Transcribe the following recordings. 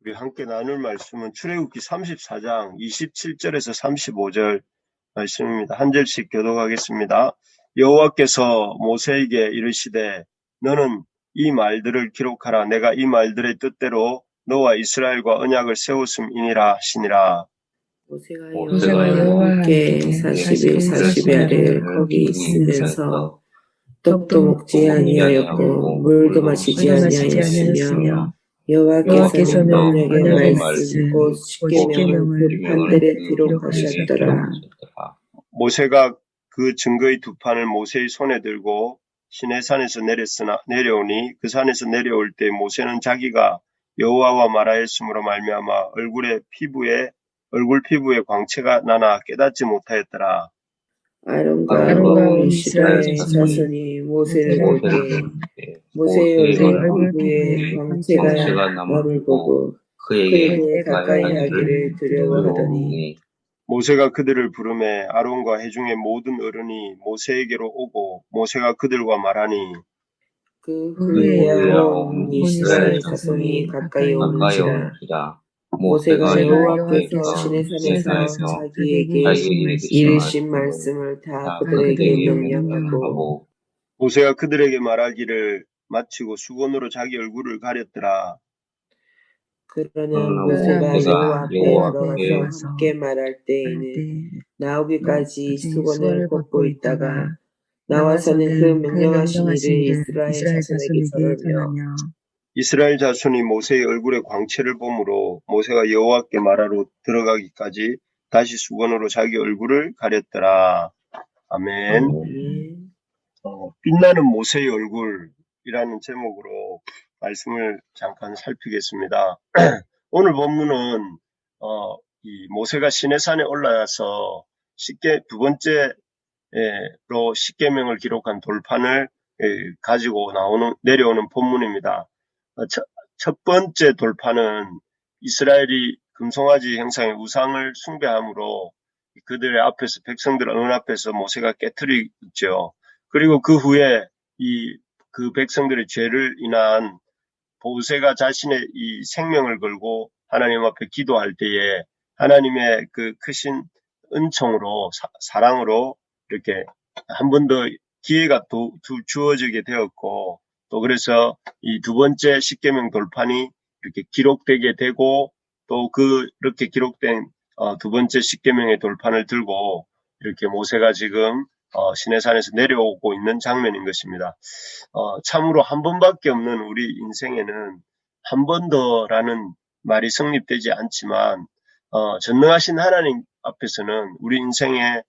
우리 함께 나눌 말씀은 출애굽기 34장 27절에서 35절 말씀입니다. 한 절씩 교독하겠습니다. 여호와께서 모세에게 이르시되 너는 이 말들을 기록하라. 내가 이 말들의 뜻대로 너와 이스라엘과 언약을 세웠음이니라 하시니라. 모세가 여호와께 40일 40야를 거기 있으면서 떡도 먹지 아니하였고 물도 마시지 아니하였으며 여호와께서는 언약의 말씀 곧 십계명을 그 판들에 기록하셨더라. 모세가 그 증거의 두 판을 모세의 손에 들고 시내산에서 내려오니 그 산에서 내려올 때 모세는 자기가 여호와와 말하였으므로 말미암아 얼굴 피부에 광채가 나나 깨닫지 못하였더라. 아론과 온 이스라엘 자손이 모세를 볼 때 모세의 얼굴 피부에 광채가 남을 보고 그에게 가까이 하기를 두려워하더니 모세가 그들을 부르매 아론과 회중의 모든 어른이 모세에게로 오고 모세가 그들과 말하니 그 후에야 온 이스라엘 자손이 가까이 오는지라. 모세가 여호와께서 시내산에서 자기에게 이르신 말씀을 다 그들에게 명령하고 모세가 그들에게 말하기를 마치고 수건으로 자기 얼굴을 가렸더라. 그러나 모세가 여호와 앞에 들어가서 함께 말할 때에는 나오기까지 수건을 벗고 있다가 나와서는 그 명령하신 일을 이스라엘 자손에게 전하며 이스라엘 자손이 모세의 얼굴에 광채를 보므로 모세가 여호와께 말하러 들어가기까지 다시 수건으로 자기 얼굴을 가렸더라. 아멘. 빛나는 모세의 얼굴이라는 제목으로 말씀을 잠깐 살피겠습니다. 오늘 본문은 이 모세가 시내산에 올라가서 두 번째로 십계명을 기록한 돌판을 가지고 내려오는 본문입니다. 첫 번째 돌판은 이스라엘이 금송아지 형상의 우상을 숭배함으로 그들의 앞에서 백성들 앞에서 모세가 깨트리죠. 그리고 그 후에 그 백성들의 죄를 인한 모세가 자신의 이 생명을 걸고 하나님 앞에 기도할 때에 하나님의 그 크신 은총으로 사랑으로 이렇게 한 번 더 기회가 또 주어지게 되었고 또 그래서 이 두 번째 십계명 돌판이 이렇게 기록되게 되고 또 그렇게 기록된 두 번째 십계명의 돌판을 들고 이렇게 모세가 지금 시내산에서 내려오고 있는 장면인 것입니다. 참으로 한 번밖에 없는 우리 인생에는 한 번 더라는 말이 성립되지 않지만 전능하신 하나님 앞에서는 우리 인생에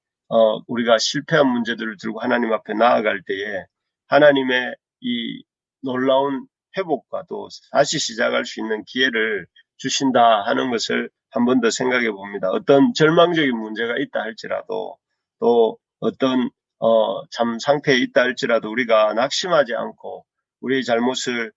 우리가 실패한 문제들을 들고 하나님 앞에 나아갈 때에 하나님의 이 놀라운 회복과 또 다시 시작할 수 있는 기회를 주신다 하는 것을 한 번 더 생각해 봅니다. 어떤 절망적인 문제가 있다 할지라도 또 어떤 참 상태에 있다 할지라도 우리가 낙심하지 않고 우리의 잘못을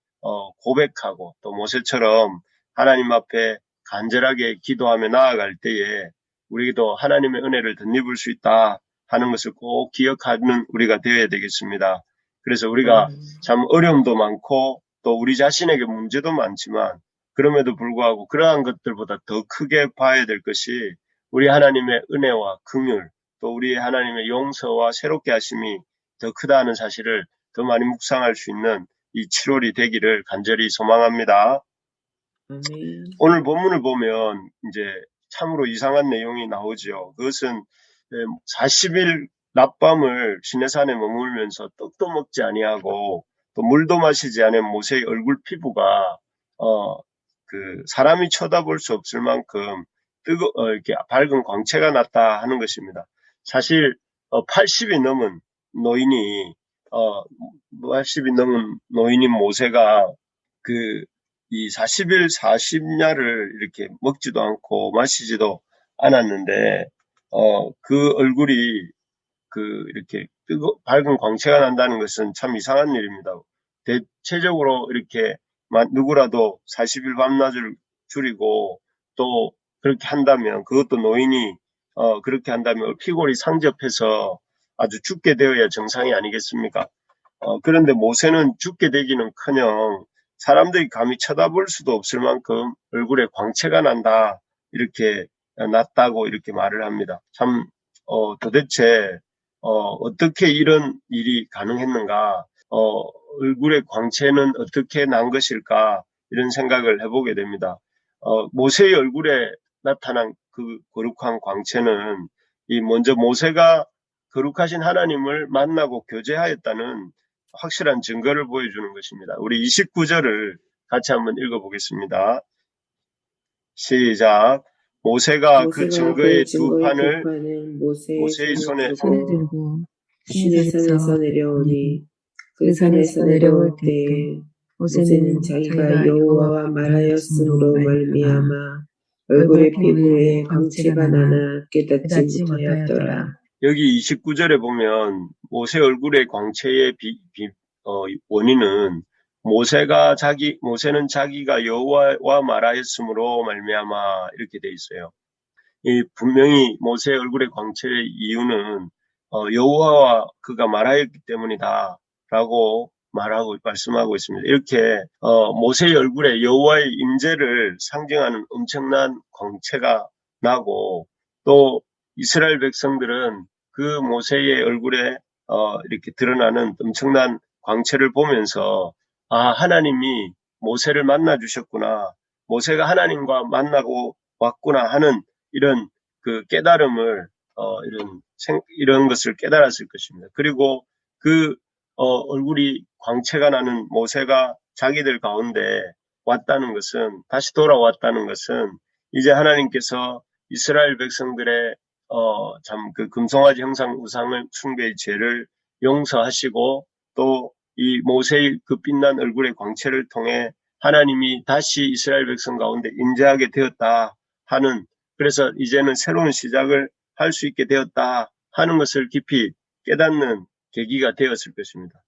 고백하고 또 모세처럼 하나님 앞에 간절하게 기도하며 나아갈 때에 우리도 하나님의 은혜를 덧입을 수 있다 하는 것을 꼭 기억하는 우리가 되어야 되겠습니다. 그래서 우리가 참 어려움도 많고 또 우리 자신에게 문제도 많지만 그럼에도 불구하고 그러한 것들보다 더 크게 봐야 될 것이 우리 하나님의 은혜와 긍휼 또 우리 하나님의 용서와 새롭게 하심이 더 크다는 사실을 더 많이 묵상할 수 있는 이 7월이 되기를 간절히 소망합니다. 오늘 본문을 보면 이제 참으로 이상한 내용이 나오죠. 그것은 40일 낮밤을 시내산에 머물면서 떡도 먹지 아니하고 또 물도 마시지 않은 모세의 얼굴 피부가 사람이 쳐다볼 수 없을 만큼 이렇게 밝은 광채가 났다 하는 것입니다. 사실 80이 넘은 노인인 모세가 이 40일 40야를 이렇게 먹지도 않고 마시지도 않았는데 그 얼굴이 이렇게 밝은 광채가 난다는 것은 참 이상한 일입니다. 대체적으로 이렇게 누구라도 40일 밤낮을 줄이고 또 그렇게 한다면 그것도 노인이 그렇게 한다면 피골이 상접해서 아주 죽게 되어야 정상이 아니겠습니까? 그런데 모세는 죽게 되기는커녕 사람들이 감히 쳐다볼 수도 없을 만큼 얼굴에 광채가 난다. 이렇게 났다고 이렇게 말을 합니다. 참 도대체 어떻게 이런 일이 가능했는가? 얼굴의 광채는 어떻게 난 것일까? 이런 생각을 해보게 됩니다. 모세의 얼굴에 나타난 그 거룩한 광채는 이 먼저 모세가 거룩하신 하나님을 만나고 교제하였다는 확실한 증거를 보여주는 것입니다. 우리 29절을 같이 한번 읽어보겠습니다. 시작. 모세가 그 증거의 두 판을 모세의 손에 들고 신의 산에서 내려오니 그 산에서 내려올 때에 모세는 자기가 여호와와 말하였으므로 말미암아 얼굴의 피부에 광채가 나나 깨닫지 못하였더라. 여기 29절에 보면 모세 얼굴의 광채의 원인은 모세는 자기가 여호와와 말하였으므로 말미암아 이렇게 돼 있어요. 분명히 모세의 얼굴의 광채의 이유는 여호와와 그가 말하였기 때문이다라고 말씀하고 있습니다. 이렇게 모세의 얼굴에 여호와의 임재를 상징하는 엄청난 광채가 나고 또 이스라엘 백성들은 그 모세의 얼굴에 이렇게 드러나는 엄청난 광채를 보면서 하나님이 모세를 만나 주셨구나. 모세가 하나님과 만나고 왔구나 하는 이런 그 깨달음을 이런 것을 깨달았을 것입니다. 그리고 그 얼굴이 광채가 나는 모세가 자기들 가운데 왔다는 것은 다시 돌아왔다는 것은 이제 하나님께서 이스라엘 백성들의 참 그 금송아지 형상 우상을 숭배의 죄를 용서하시고 또 이 모세의 그 빛난 얼굴의 광채를 통해 하나님이 다시 이스라엘 백성 가운데 임재하게 되었다 하는 그래서 이제는 새로운 시작을 할 수 있게 되었다 하는 것을 깊이 깨닫는 계기가 되었을 것입니다.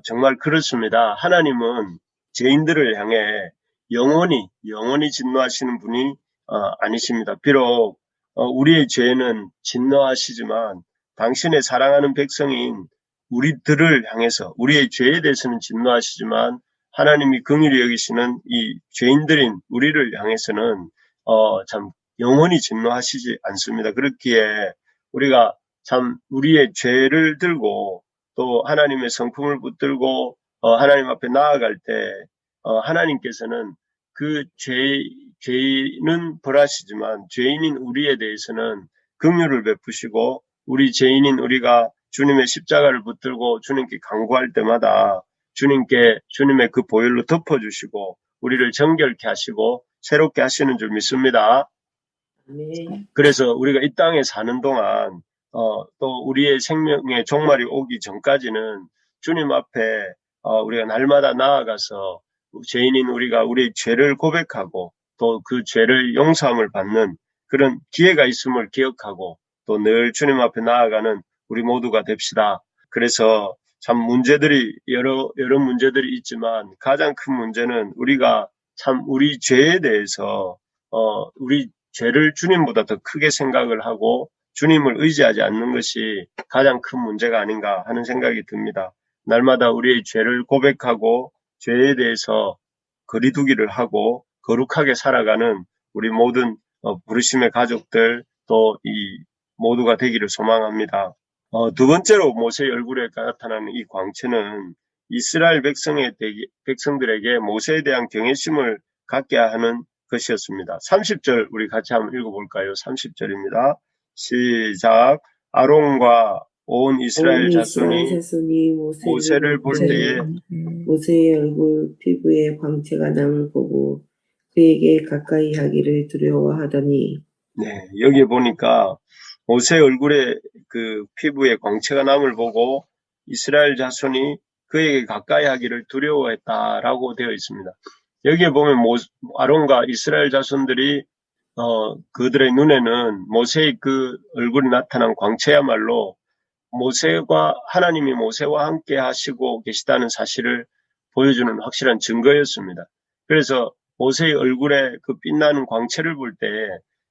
정말 그렇습니다. 하나님은 죄인들을 향해 영원히 진노하시는 분이 아니십니다. 비록 우리의 죄는 진노하시지만 당신의 사랑하는 백성인 우리들을 향해서 우리의 죄에 대해서는 진노하시지만 하나님이 긍휼히 여기시는 이 죄인들인 우리를 향해서는 참 영원히 진노하시지 않습니다. 그렇기에 우리가 참 우리의 죄를 들고 또 하나님의 성품을 붙들고 하나님 앞에 나아갈 때 하나님께서는 그 죄인은 벌하시지만 죄인인 우리에 대해서는 긍휼을 베푸시고 우리 죄인인 우리가 주님의 십자가를 붙들고 주님께 간구할 때마다 주님의 그 보혈로 덮어주시고 우리를 정결케 하시고 새롭게 하시는 줄 믿습니다. 아멘. 그래서 우리가 이 땅에 사는 동안 또 우리의 생명의 종말이 오기 전까지는 주님 앞에 우리가 날마다 나아가서 죄인인 우리가 우리의 죄를 고백하고 또 그 죄를 용서함을 받는 그런 기회가 있음을 기억하고 또 늘 주님 앞에 나아가는 우리 모두가 됩시다. 그래서 참 여러 문제들이 있지만 가장 큰 문제는 우리가 참 우리 죄에 대해서 우리 죄를 주님보다 더 크게 생각을 하고 주님을 의지하지 않는 것이 가장 큰 문제가 아닌가 하는 생각이 듭니다. 날마다 우리의 죄를 고백하고 죄에 대해서 거리두기를 하고 거룩하게 살아가는 우리 모든 부르심의 가족들 또 이 모두가 되기를 소망합니다. 두 번째로 모세의 얼굴에 나타나는 이 광채는 이스라엘 백성들에게 모세에 대한 경외심을 갖게 하는 것이었습니다. 30절 우리 같이 한번 읽어볼까요? 30절입니다. 시작. 아론과 온 이스라엘 자손이 모세를 볼 때에 모세의 얼굴 피부에 광채가 남을 보고 그에게 가까이 하기를 두려워하더니 네, 여기 보니까 모세의 얼굴에 그 피부에 광채가 남을 보고 이스라엘 자손이 그에게 가까이 하기를 두려워했다라고 되어 있습니다. 여기에 보면 아론과 이스라엘 자손들이 그들의 눈에는 모세의 그 얼굴이 나타난 광채야말로 하나님이 모세와 함께 하시고 계시다는 사실을 보여주는 확실한 증거였습니다. 그래서 모세의 얼굴에 그 빛나는 광채를 볼 때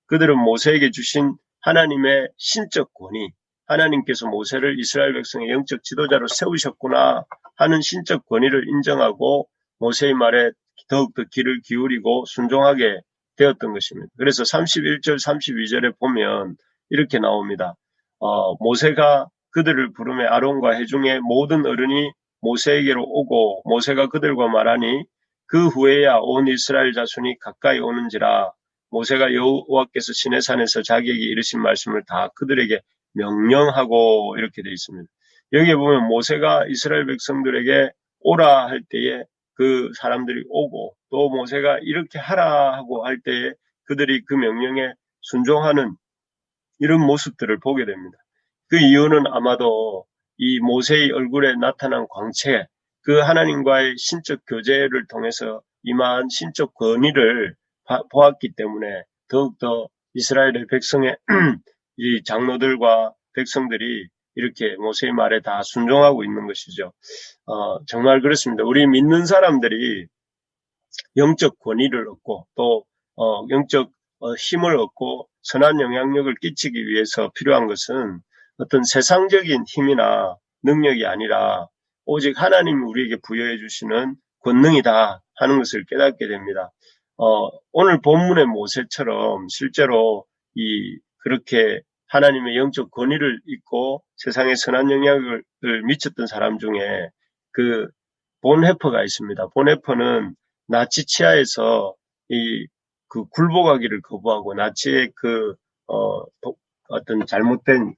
그들은 모세에게 주신 하나님의 신적 권위, 하나님께서 모세를 이스라엘 백성의 영적 지도자로 세우셨구나 하는 신적 권위를 인정하고 모세의 말에 더욱더 귀를 기울이고 순종하게 되었던 것입니다. 그래서 31절, 32절에 보면 이렇게 나옵니다. 모세가 그들을 부르매 아론과 회중의 모든 어른이 모세에게로 오고 모세가 그들과 말하니 그 후에야 온 이스라엘 자손이 가까이 오는지라 모세가 여호와께서 시내산에서 자기에게 이르신 말씀을 다 그들에게 명령하고 이렇게 되어 있습니다. 여기에 보면 모세가 이스라엘 백성들에게 오라 할 때에 그 사람들이 오고 또 모세가 이렇게 하라 하고 할 때에 그들이 그 명령에 순종하는 이런 모습들을 보게 됩니다. 그 이유는 아마도 이 모세의 얼굴에 나타난 광채, 그 하나님과의 신적 교제를 통해서 임한 신적 권위를 보았기 때문에 더욱더 이스라엘의 백성의 이 장로들과 백성들이 이렇게 모세의 말에 다 순종하고 있는 것이죠. 정말 그렇습니다. 우리 믿는 사람들이 영적 권위를 얻고 또 영적 힘을 얻고 선한 영향력을 끼치기 위해서 필요한 것은 어떤 세상적인 힘이나 능력이 아니라 오직 하나님이 우리에게 부여해 주시는 권능이다 하는 것을 깨닫게 됩니다. 오늘 본문의 모세처럼 실제로 그렇게 하나님의 영적 권위를 잊고 세상에 선한 영향을 미쳤던 사람 중에 그 본헤퍼가 있습니다. 본헤퍼는 나치 치하에서 그 굴복하기를 거부하고 나치의 어떤 잘못된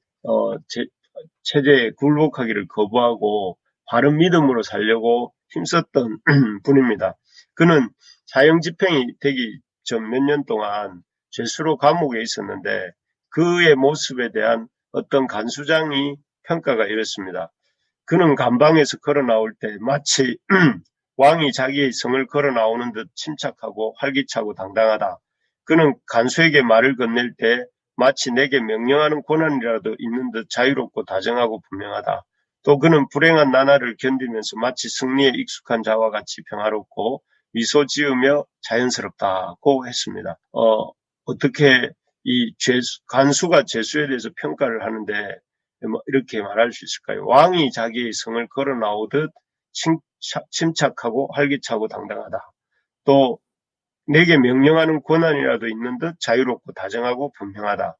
체제에 굴복하기를 거부하고 바른 믿음으로 살려고 힘썼던 분입니다. 그는 사형 집행이 되기 전 몇 년 동안 죄수로 감옥에 있었는데 그의 모습에 대한 어떤 간수장이 평가가 이렇습니다. 그는 감방에서 걸어 나올 때 마치 왕이 자기의 성을 걸어 나오는 듯 침착하고 활기차고 당당하다. 그는 간수에게 말을 건넬 때 마치 내게 명령하는 권한이라도 있는 듯 자유롭고 다정하고 분명하다. 또 그는 불행한 나날을 견디면서 마치 승리에 익숙한 자와 같이 평화롭고 미소 지으며 자연스럽다고 했습니다. 어떻게 간수가 죄수에 대해서 평가를 하는데 이렇게 말할 수 있을까요? 왕이 자기의 성을 걸어 나오듯 침착하고 활기차고 당당하다. 또 내게 명령하는 권한이라도 있는 듯 자유롭고 다정하고 분명하다.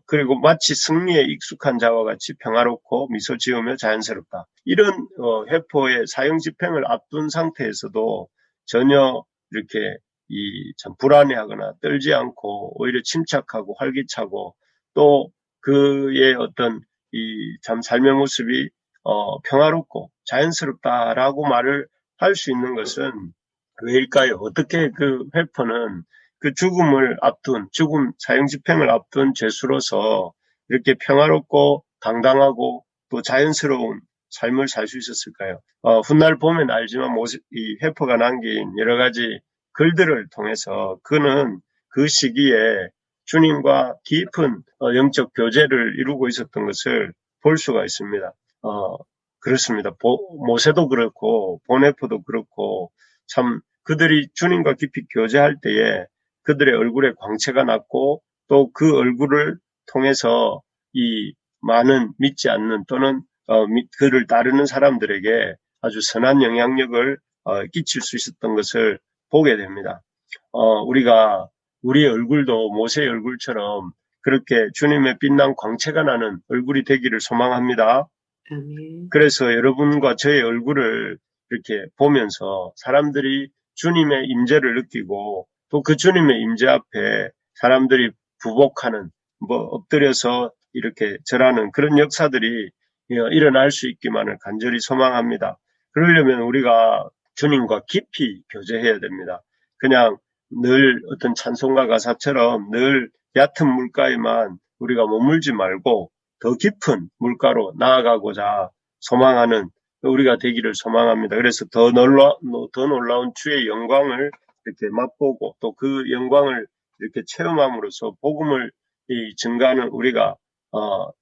그리고 마치 승리에 익숙한 자와 같이 평화롭고 미소 지으며 자연스럽다. 이런 회포의 사형 집행을 앞둔 상태에서도 전혀 이렇게 참 불안해하거나 떨지 않고 오히려 침착하고 활기차고 또 그의 어떤 참 삶의 모습이 평화롭고 자연스럽다라고 말을 할 수 있는 것은 왜일까요? 어떻게 그 회포는 그 죽음 사형 집행을 앞둔 죄수로서 이렇게 평화롭고 당당하고 또 자연스러운 삶을 살 수 있었을까요? 훗날 보면 알지만 이 회포가 남긴 여러 가지 글들을 통해서 그는 그 시기에 주님과 깊은 영적 교제를 이루고 있었던 것을 볼 수가 있습니다. 그렇습니다. 모세도 그렇고 본회포도 그렇고 참 그들이 주님과 깊이 교제할 때에 그들의 얼굴에 광채가 났고 또 그 얼굴을 통해서 이 많은 믿지 않는 또는 그를 따르는 사람들에게 아주 선한 영향력을 끼칠 수 있었던 것을 보게 됩니다. 우리가 우리의 얼굴도 모세의 얼굴처럼 그렇게 주님의 빛난 광채가 나는 얼굴이 되기를 소망합니다. 아멘. 그래서 여러분과 저의 얼굴을 이렇게 보면서 사람들이 주님의 임재를 느끼고 또 그 주님의 임재 앞에 사람들이 부복하는 엎드려서 이렇게 절하는 그런 역사들이 일어날 수 있기만을 간절히 소망합니다. 그러려면 우리가 주님과 깊이 교제해야 됩니다. 그냥 늘 어떤 찬송가 가사처럼 늘 얕은 물가에만 우리가 머물지 말고 더 깊은 물가로 나아가고자 소망하는 우리가 되기를 소망합니다. 그래서 더 놀라운 주의 영광을 이렇게 맛보고 또 그 영광을 이렇게 체험함으로써 복음을 증가하는 우리가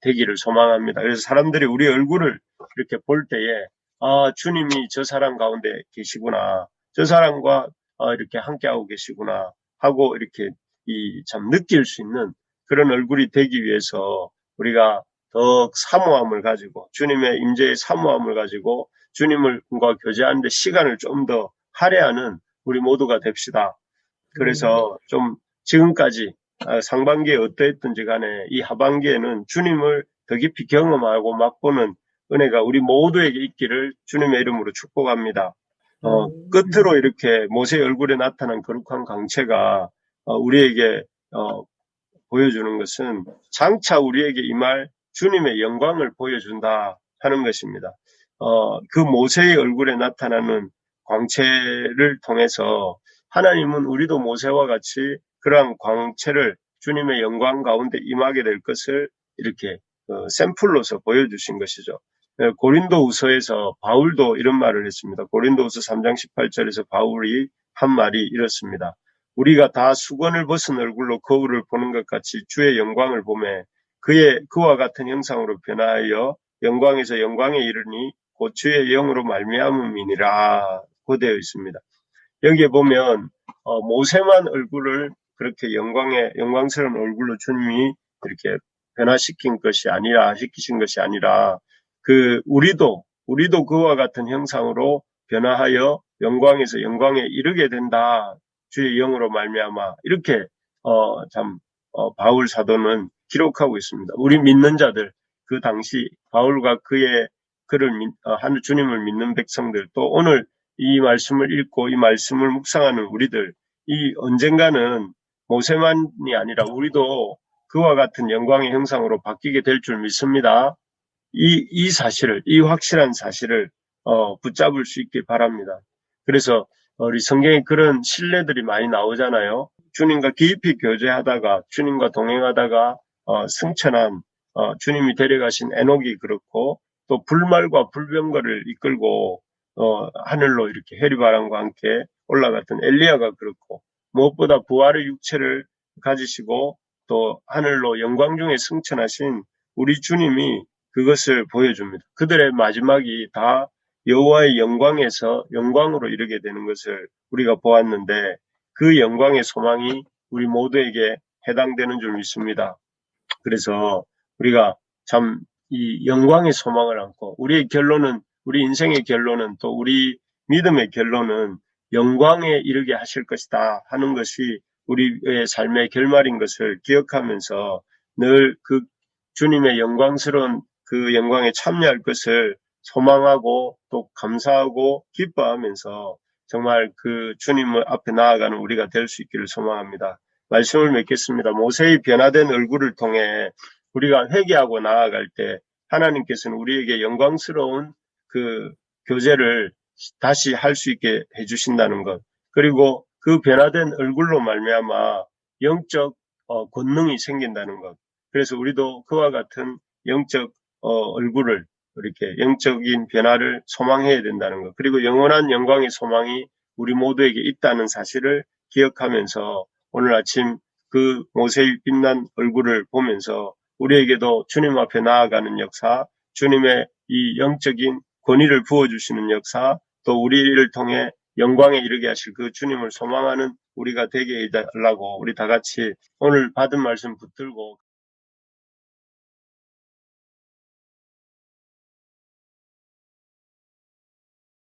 되기를 소망합니다. 그래서 사람들이 우리 얼굴을 이렇게 볼 때에 주님이 저 사람 가운데 계시구나. 저 사람과 이렇게 함께하고 계시구나 하고 이렇게 참 느낄 수 있는 그런 얼굴이 되기 위해서 우리가 더 사모함을 가지고 주님의 임재의 사모함을 가지고 주님과 교제하는데 시간을 좀 더 할애하는 우리 모두가 됩시다. 그래서 좀 지금까지 상반기에 어떠했든지 간에 이 하반기에는 주님을 더 깊이 경험하고 맛보는 은혜가 우리 모두에게 있기를 주님의 이름으로 축복합니다. 끝으로 이렇게 모세의 얼굴에 나타난 거룩한 강체가 우리에게 보여주는 것은 장차 우리에게 임할 주님의 영광을 보여준다 하는 것입니다. 그 모세의 얼굴에 나타나는 광채를 통해서 하나님은 우리도 모세와 같이 그러한 광채를 주님의 영광 가운데 임하게 될 것을 이렇게 샘플로서 보여주신 것이죠. 고린도후서에서 바울도 이런 말을 했습니다. 고린도후서 3장 18절에서 바울이 한 말이 이렇습니다. 우리가 다 수건을 벗은 얼굴로 거울을 보는 것 같이 주의 영광을 보매 그와 같은 형상으로 변화하여 영광에서 영광에 이르니 곧 주의 영으로 말미암음이니라 고 되어 있습니다. 여기에 보면 모세만 얼굴을 그렇게 영광스러운 얼굴로 주님이 이렇게 변화시킨 것이 아니라 시키신 것이 아니라 우리도 그와 같은 형상으로 변화하여 영광에서 영광에 이르게 된다. 주의 영으로 말미암아 이렇게 바울 사도는 기록하고 있습니다. 우리 믿는 자들 그 당시 바울과 주님을 믿는 백성들 또 오늘 이 말씀을 읽고 이 말씀을 묵상하는 우리들 이 언젠가는 모세만이 아니라 우리도 그와 같은 영광의 형상으로 바뀌게 될 줄 믿습니다. 이 확실한 사실을 붙잡을 수 있길 바랍니다. 그래서 우리 성경에 그런 신뢰들이 많이 나오잖아요. 주님과 깊이 교제하다가 주님과 동행하다가 승천한 주님이 데려가신 에녹이 그렇고 또 불말과 불병거를 이끌고 하늘로 이렇게 해리바람과 함께 올라갔던 엘리야가 그렇고 무엇보다 부활의 육체를 가지시고 또 하늘로 영광 중에 승천하신 우리 주님이 그것을 보여줍니다. 그들의 마지막이 다 여호와의 영광에서 영광으로 이르게 되는 것을 우리가 보았는데 그 영광의 소망이 우리 모두에게 해당되는 줄 믿습니다. 그래서 우리가 참 이 영광의 소망을 안고 우리 인생의 결론은 또 우리 믿음의 결론은 영광에 이르게 하실 것이다 하는 것이 우리의 삶의 결말인 것을 기억하면서 늘 그 주님의 영광스러운 그 영광에 참여할 것을 소망하고 또 감사하고 기뻐하면서 정말 그 주님을 앞에 나아가는 우리가 될 수 있기를 소망합니다. 말씀을 맺겠습니다. 모세의 변화된 얼굴을 통해 우리가 회개하고 나아갈 때 하나님께서는 우리에게 영광스러운 그 교제를 다시 할 수 있게 해주신다는 것. 그리고 그 변화된 얼굴로 말미암아 영적 권능이 생긴다는 것. 그래서 우리도 그와 같은 영적 얼굴을 이렇게 영적인 변화를 소망해야 된다는 것. 그리고 영원한 영광의 소망이 우리 모두에게 있다는 사실을 기억하면서 오늘 아침 그 모세의 빛난 얼굴을 보면서 우리에게도 주님 앞에 나아가는 역사, 주님의 이 영적인 권위를 부어주시는 역사, 또 우리를 통해 영광에 이르게 하실 그 주님을 소망하는 우리가 되게 해달라고 우리 다 같이 오늘 받은 말씀 붙들고